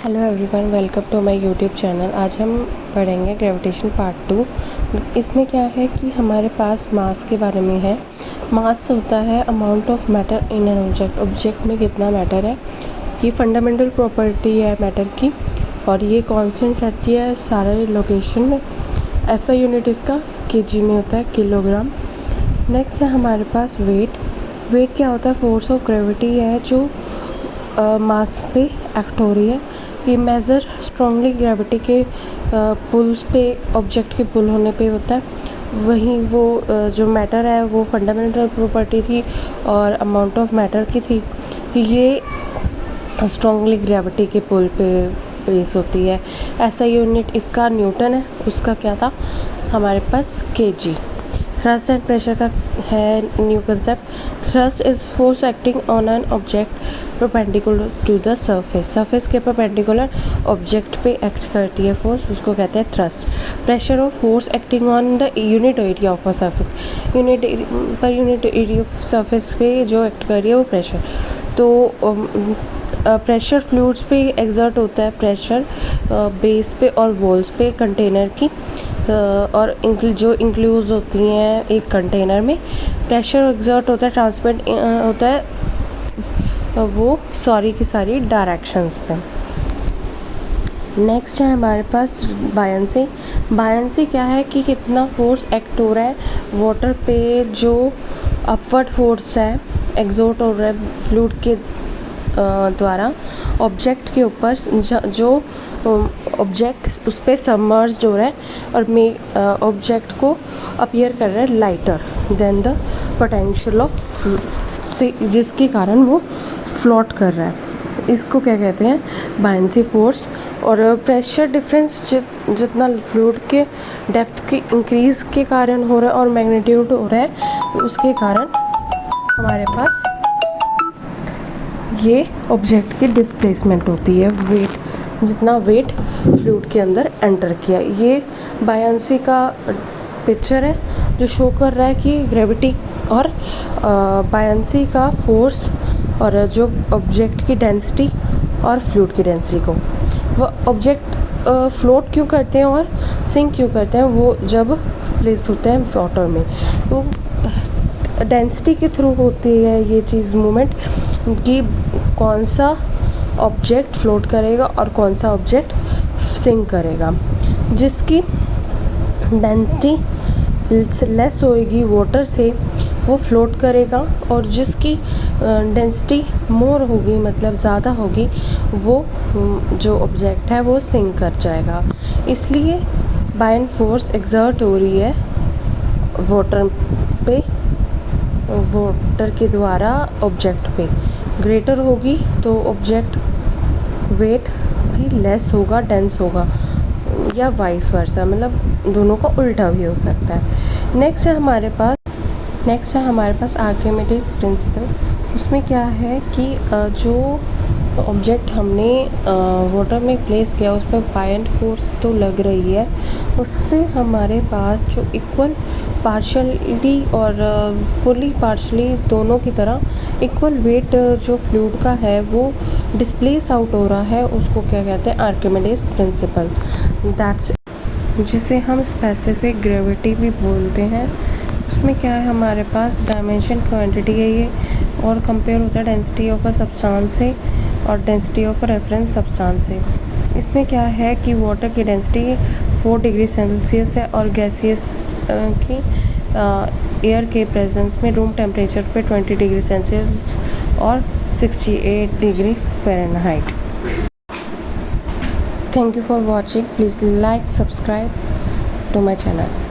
Hello everyone, welcome to my YouTube channel. आज हम पढ़ेंगे ग्रेविटेशन पार्ट 2। इसमें क्या है कि हमारे पास मास के बारे में है। मास होता है amount of matter in an object. Object में कितना मैटर है, ये फंडामेंटल प्रॉपर्टी है मैटर की, और ये कांस्टेंट रहती है सारे लोकेशन में। ऐसा यूनिट इसका केजी में होता है, किलोग्राम। नेक्स्ट है हमारे पास वेट। वेट क्या होता है? फोर्स ऑफ ग्रेविटी है जो मास पे एक्ट हो रही है। ये मेज़र स्ट्रांगली ग्रेविटी के पुल्स पे, ऑब्जेक्ट के पुल होने पे होता है। वहीं वो जो मैटर है वो फंडामेंटल प्रॉपर्टी थी और अमाउंट ऑफ मैटर की थी। ये स्ट्रांगली ग्रेविटी के पुल पे बेस होती है। ऐसा यूनिट इसका न्यूटन है, उसका क्या था हमारे पास केजी। थ्रस्ट एंड प्रेशर का है new concept. Thrust is force acting on an object perpendicular to the surface. Surface के परपेंडिकुलर ऑब्जेक्ट पे एक्ट करती है फोर्स, उसको कहते हैं thrust. Pressure of force acting on the unit area of a surface. Unit area of surface पे जो act कर रही है वो प्रेशर। तो प्रेशर फ्लूइड्स पे एक्सर्ट होता है, प्रेशर बेस पे और वॉल्स पे कंटेनर की, और जो इंक्लूज होती हैं एक कंटेनर में। प्रेशर एक्सर्ट होता है, ट्रांसमिट होता है वो की सारी डायरेक्शंस पे। नेक्स्ट है हमारे पास बायंसी। बायंसी क्या है कि कितना फोर्स एक्ट हो रहा है वाटर पे, जो अपवर्ड फोर्स है एक्सर्ट हो रहा है फ्लूइड के द्वारा ऑब्जेक्ट के ऊपर, जो ऑब्जेक्ट उस पर सबमर्ज हो रहा है और ऑब्जेक्ट को अपीयर कर रहा है lighter than the potential of, जिसके कारण वो फ्लोट कर रहा है। इसको क्या कहते हैं? Buoyancy force. और प्रेशर डिफरेंस जितना फ्लूइड के डेप्थ की इंक्रीज के कारण हो रहा है और मैग्नीट्यूड हो रहा है, उसके कारण हमारे पास ये ऑब्जेक्ट की डिस्प्लेसमेंट होती है। वेट, जितना वेट फ्लूइड के अंदर एंटर किया। ये बायंसी का पिक्चर है जो शो कर रहा है कि ग्रेविटी और बायंसी का फोर्स और जो ऑब्जेक्ट की डेंसिटी और फ्लूइड की डेंसिटी को, वो ऑब्जेक्ट फ्लोट क्यों करते हैं और सिंक क्यों करते हैं, वो जब प्लेस होते हैं वाटर में, तो डेंसिटी के थ्रू होती है ये चीज़ मूवमेंट, कि कौन सा ऑब्जेक्ट फ्लोट करेगा और कौन सा ऑब्जेक्ट सिंक करेगा। जिसकी डेंसिटी लेस होएगी वाटर से वो फ्लोट करेगा, और जिसकी डेंसिटी मोर होगी, मतलब ज़्यादा होगी, वो जो ऑब्जेक्ट है वो सिंक कर जाएगा। इसलिए बायन फोर्स एक्सर्ट हो रही है वाटर पे, वाटर के द्वारा ऑब्जेक्ट पे ग्रेटर होगी तो ऑब्जेक्ट वेट भी लेस होगा, डेंस होगा, या वाइस वर्सा, मतलब दोनों का उल्टा भी हो सकता है। नेक्स्ट है हमारे पास आर्किमिडीज प्रिंसिपल। उसमें क्या है कि जो ऑब्जेक्ट हमने वाटर में प्लेस किया उस पर बायंट फोर्स तो लग रही है, उससे हमारे पास जो इक्वल पार्शली और फुली पार्शली दोनों की तरह इक्वल वेट जो फ्लूइड का है वो डिस्प्लेस आउट हो रहा है, उसको क्या कहते हैं? Archimedes principal. दैट्स, जिसे हम स्पेसिफिक ग्रेविटी भी बोलते हैं। उसमें क्या है हमारे पास? डायमेंशन क्वांटिटी है ये, और कंपेयर होता है डेंसिटी ऑफ अ सब्सटेंस से और density of a reference substance से। इसमें क्या है कि वाटर की डेंसिटी 4 डिग्री सेल्सियस है और गैसियस की एयर के प्रेजेंस में रूम टेम्परेचर पे 20 डिग्री सेल्सियस और 68 degree Fahrenheit. Thank you for watching. Please like, subscribe to my channel.